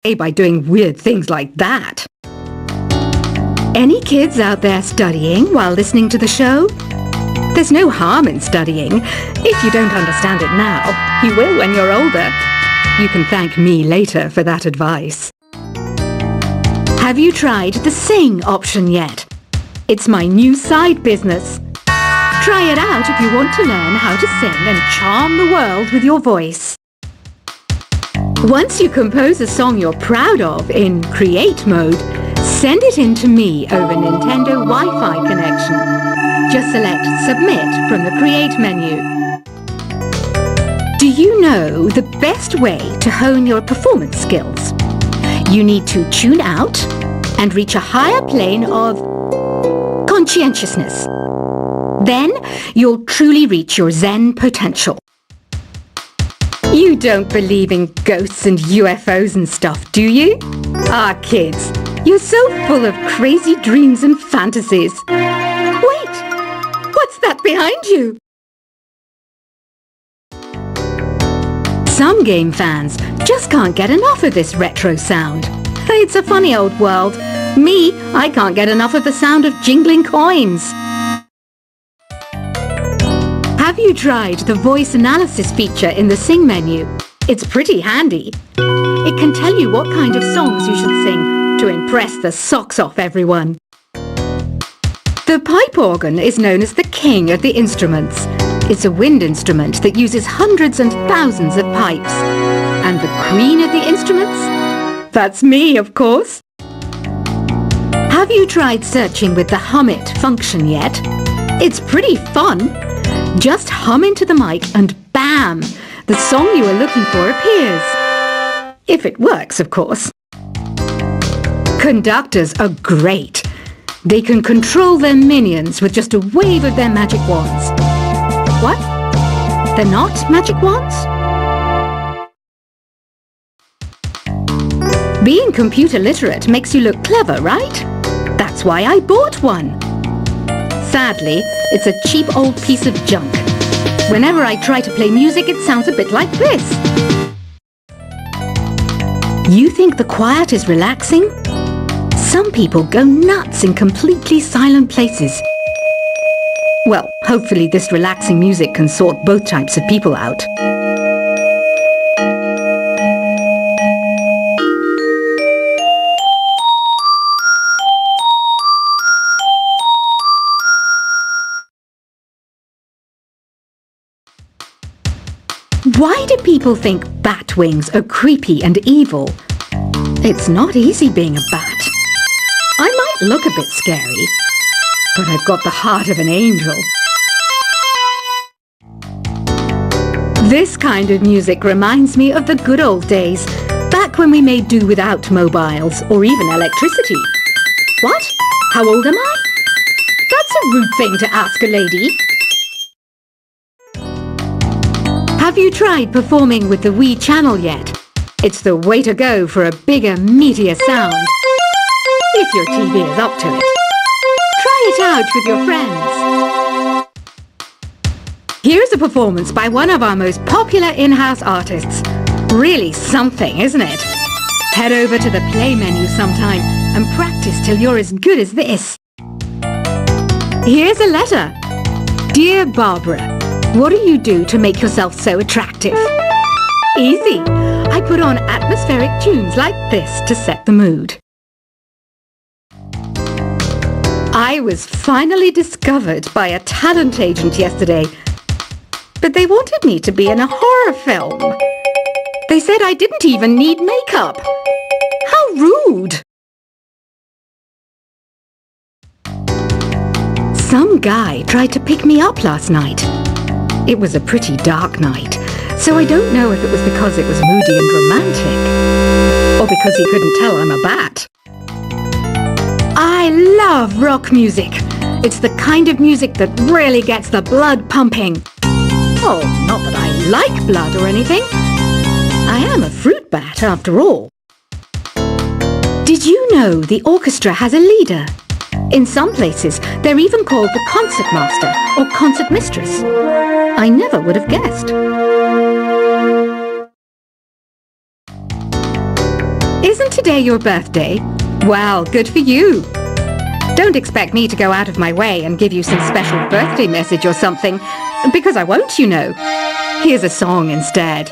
by doing weird things like that. Any kids out there studying while listening to the show? There's no harm in studying. If you don't understand it now, you will when you're older. You can thank me later for that advice. Have you tried the sing option yet? It's my new side business. Try it out if you want to learn how to sing and charm the world with your voice. Once you compose a song you're proud of in create mode, send it in to me over Nintendo Wi-Fi connection. Just select Submit from the Create menu. Do you know the best way to hone your performance skills? You need to tune out and reach a higher plane of conscientiousness. Then you'll truly reach your Zen potential. You don't believe in ghosts and UFOs and stuff, do you? Ah, kids, you're so full of crazy dreams and fantasies. Wait, what's that behind you? Some game fans just can't get enough of this retro sound. It's a funny old world. Me, I can't get enough of the sound of jingling coins. Have you tried the voice analysis feature in the Sing menu? It's pretty handy. It can tell you what kind of songs you should sing to impress the socks off everyone. The pipe organ is known as the king of the instruments. It's a wind instrument that uses hundreds and thousands of pipes. And the queen of the instruments? That's me, of course. Have you tried searching with the hum it function yet? It's pretty fun. Just hum into the mic and bam! The song you are looking for appears. If it works, of course. Conductors are great. They can control their minions with just a wave of their magic wands. What? They're not magic wands? Being computer literate makes you look clever, right? That's why I bought one. Sadly, it's a cheap old piece of junk. Whenever I try to play music, it sounds a bit like this. You think the quiet is relaxing? Some people go nuts in completely silent places. Well, hopefully this relaxing music can sort both types of people out. Why do people think bat wings are creepy and evil? It's not easy being a bat. I might look a bit scary, but I've got the heart of an angel. This kind of music reminds me of the good old days, back when we made do without mobiles or even electricity. What? How old am I? That's a rude thing to ask a lady. Have you tried performing with the Wii channel yet? It's the way to go for a bigger, meatier sound. If your TV is up to it. Try it out with your friends. Here's a performance by one of our most popular in-house artists. Really something, isn't it? Head over to the play menu sometime and practice till you're as good as this. Here's a letter. Dear Barbara, what do you do to make yourself so attractive? Easy. I put on atmospheric tunes like this to set the mood. I was finally discovered by a talent agent yesterday, but they wanted me to be in a horror film. They said I didn't even need makeup. How rude! Some guy tried to pick me up last night. It was a pretty dark night, so I don't know if it was because it was moody and romantic, or because he couldn't tell I'm a bat. I love rock music. It's the kind of music that really gets the blood pumping. Oh, not that I like blood or anything. I am a fruit bat after all. Did you know the orchestra has a leader? In some places, they're even called the concert master or concert mistress. I never would have guessed. Is Isn't today your birthday? Well, good for you. Don't expect me to go out of my way and give you some special birthday message or something, because I won't, you know. Here's a song instead.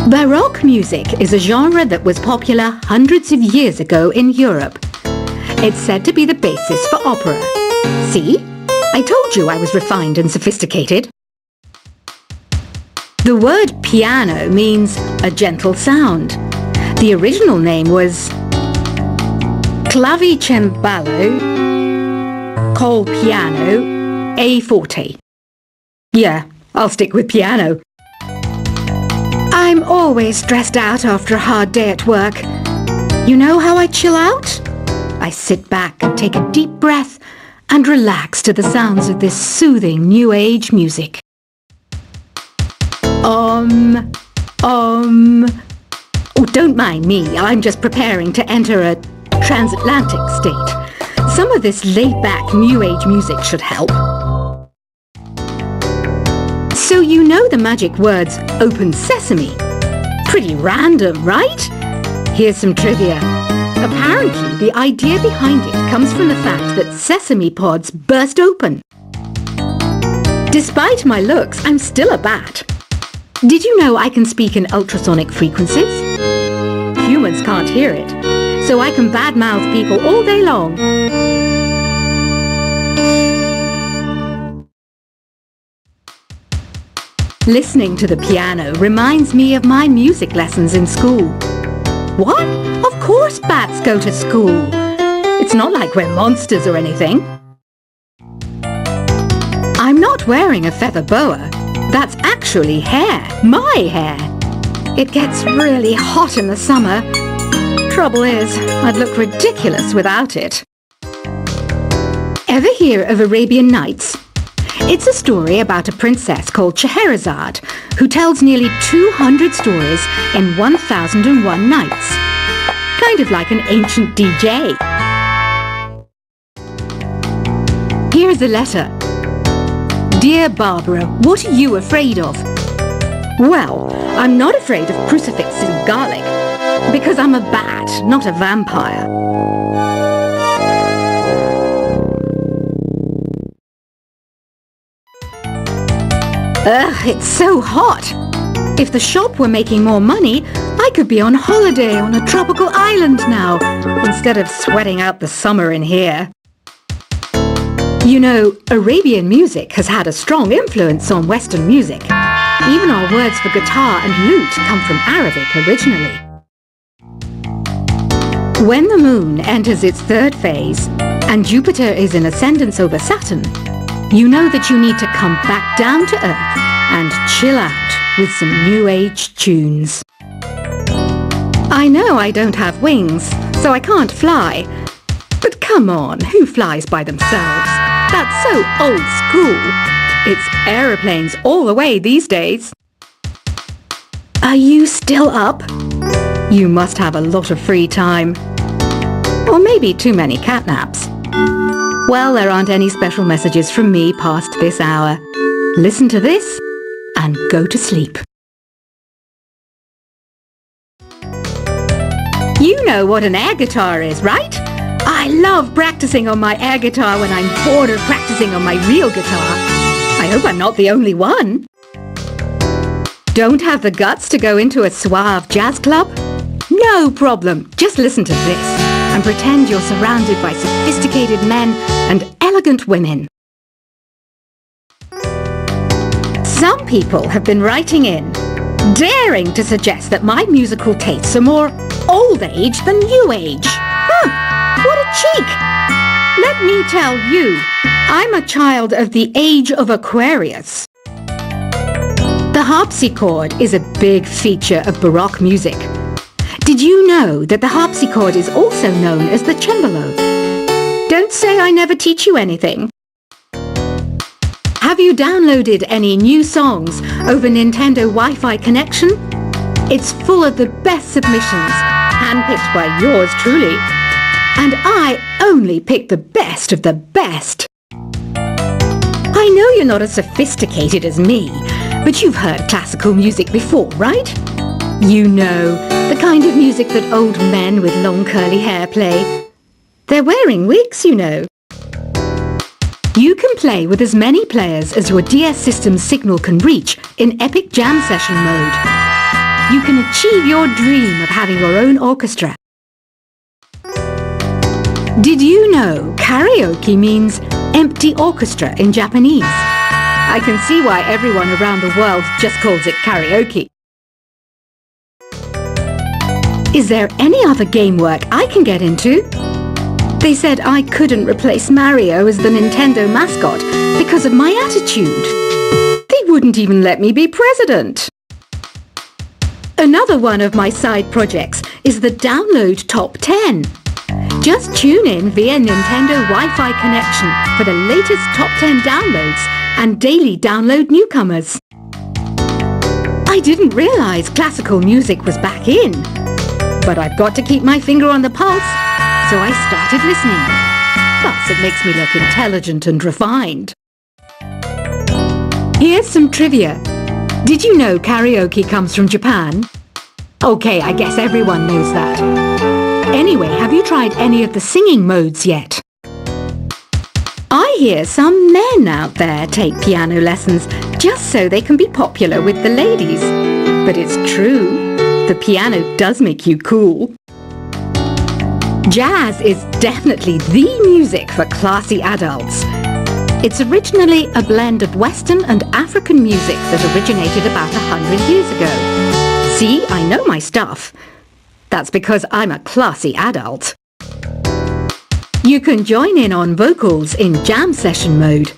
Baroque music is a genre that was popular hundreds of years ago in Europe. It's said to be the basis for opera. See? I told you I was refined and sophisticated. The word piano means a gentle sound. The original name was clavicembalo col piano a forte. Yeah, I'll stick with piano. I'm always stressed out after a hard day at work. You know how I chill out? I sit back and take a deep breath and relax to the sounds of this soothing New Age music. Oh, don't mind me. I'm just preparing to enter a transatlantic state. Some of this laid-back New Age music should help. So you know the magic words "open sesame"? Pretty random, right? Here's some trivia. Apparently, the idea behind it comes from the fact that sesame pods burst open. Despite my looks, I'm still a bat. Did you know I can speak in ultrasonic frequencies? Humans can't hear it, so I can badmouth people all day long. Listening to the piano reminds me of my music lessons in school. What? Of course bats go to school. It's not like we're monsters or anything. I'm not wearing a feather boa. That's actually hair. My hair. It gets really hot in the summer. Trouble is, I'd look ridiculous without it. Ever hear of Arabian Nights? It's a story about a princess called Scheherazade who tells nearly 200 stories in 1001 nights. Kind of like an ancient DJ. Here's a letter. Dear Barbara, what are you afraid of? Well, I'm not afraid of crucifixes and garlic, because I'm a bat, not a vampire. Ugh, it's so hot. If the shop were making more money, I could be on holiday on a tropical island now, instead of sweating out the summer in here. You know, Arabian music has had a strong influence on Western music. Even our words for guitar and lute come from Arabic originally. When the moon enters its third phase, and Jupiter is in ascendance over Saturn, you know that you need to come back down to Earth and chill out with some New Age tunes. I know I don't have wings, so I can't fly. But come on, who flies by themselves? That's so old school. It's aeroplanes all the way these days. Are you still up? You must have a lot of free time. Or maybe too many catnaps. Well, there aren't any special messages from me past this hour. Listen to this and go to sleep. You know what an air guitar is, right? I love practicing on my air guitar when I'm bored of practicing on my real guitar. I hope I'm not the only one. Don't have the guts to go into a suave jazz club? No problem. Just listen to this and pretend you're surrounded by sophisticated men and elegant women. Some people have been writing in, daring to suggest that my musical tastes are more old age than new age. What a cheek! Let me tell you, I'm a child of the age of Aquarius. The harpsichord is a big feature of Baroque music. Did you know that the harpsichord is also known as the cembalo? Don't say I never teach you anything. Have you downloaded any new songs over Nintendo Wi-Fi connection? It's full of the best submissions, handpicked by yours truly. And I only pick the best of the best. I I know you're not as sophisticated as me, but you've heard classical music before, right? You know, the kind of music that old men with long curly hair play. They're wearing wigs, you know. You can play with as many players as your DS system's signal can reach in epic jam session mode. You can achieve your dream of having your own orchestra. Did you know karaoke means empty orchestra in Japanese? I can see why everyone around the world just calls it karaoke. Is there any other game work I can get into? They said I couldn't replace Mario as the Nintendo mascot because of my attitude. They wouldn't even let me be president. Another one of my side projects is the Download Top 10. Just tune in via Nintendo Wi-Fi connection for the latest Top 10 downloads and daily download newcomers. I didn't realize classical music was back in, but I've got to keep my finger on the pulse, so I started listening. Plus, it makes me look intelligent and refined. Here's some trivia. Did you know karaoke comes from Japan? Okay, I guess everyone knows that. Anyway, have you tried any of the singing modes yet? I hear some men out there take piano lessons just so they can be popular with the ladies. But it's true, the piano does make you cool. Jazz is definitely the music for classy adults. It's originally a blend of Western and African music that originated about 100 years ago. See, I know my stuff. That's because I'm a classy adult. You can join in on vocals in jam session mode.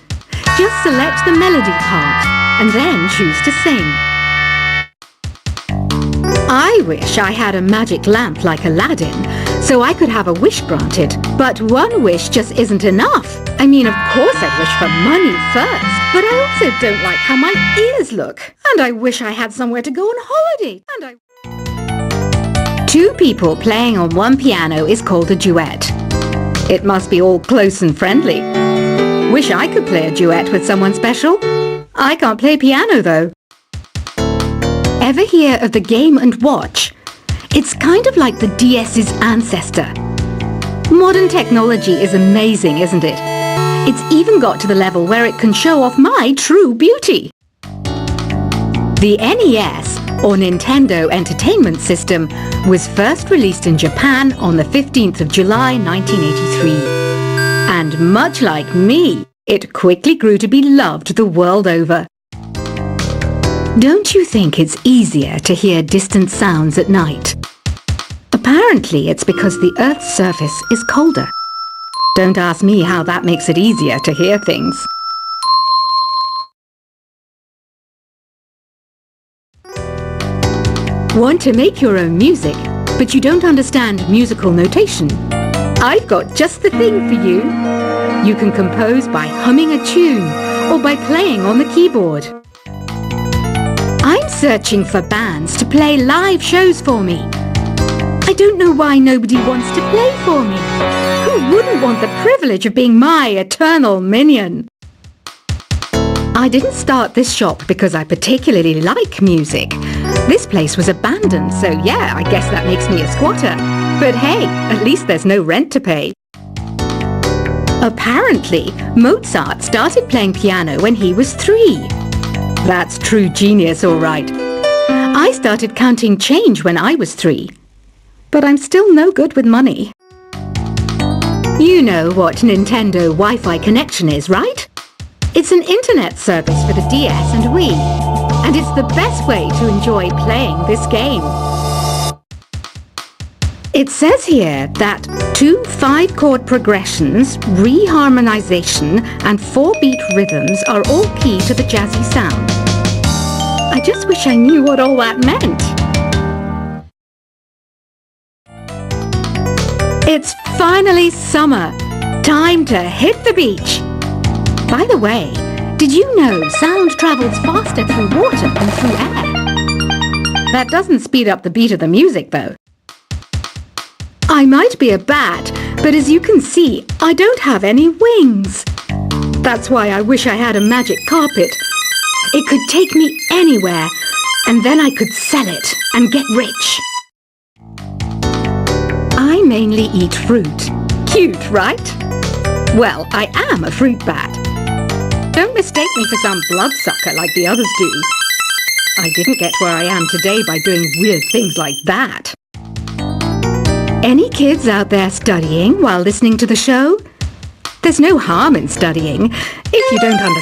Just select the melody part and then choose to sing. I wish I had a magic lamp like Aladdin, so I could have a wish granted. But one wish just isn't enough. I mean, of course I'd wish for money first, but I also don't like how my ears look. And I wish I had somewhere to go on holiday. Two people playing on one piano is called a duet. It must be all close and friendly. Wish I could play a duet with someone special. I can't play piano though. Ever hear of the Game & Watch? It's kind of like the DS's ancestor. Modern technology is amazing, isn't it? It's even got to the level where it can show off my true beauty. The NES, or Nintendo Entertainment System, was first released in Japan on the 15th of July 1983. And much like me, it quickly grew to be loved the world over. Don't you think it's easier to hear distant sounds at night? Apparently it's because the Earth's surface is colder. Don't ask me how that makes it easier to hear things. Want to make your own music, but you don't understand musical notation? I've got just the thing for you. You can compose by humming a tune or by playing on the keyboard. I'm searching for bands to play live shows for me. I don't know why nobody wants to play for me. Who wouldn't want the privilege of being my eternal minion? I didn't start this shop because I particularly like music. This place was abandoned, so yeah, I guess that makes me a squatter. But hey, at least there's no rent to pay. Apparently, Mozart started playing piano when he was 3. That's true genius, all right. I started counting change when I was 3. But I'm still no good with money. You know what Nintendo Wi-Fi connection is, right? It's an internet service for the DS and Wii, and it's the best way to enjoy playing this game. It says here that 2 5-chord progressions, reharmonization, and 4-beat rhythms are all key to the jazzy sound. I just wish I knew what all that meant. It's finally summer. Time to hit the beach. By the way, did you know sound travels faster through water than through air? That doesn't speed up the beat of the music, though. I might be a bat, but as you can see, I don't have any wings. That's why I wish I had a magic carpet. It could take me anywhere, and then I could sell it and get rich. I mainly eat fruit. Cute, right? Well, I am a fruit bat. Don't mistake me for some bloodsucker like the others do. I didn't get where I am today by doing weird things like that. Any kids out there studying while listening to the show? There's no harm in studying if you don't understand.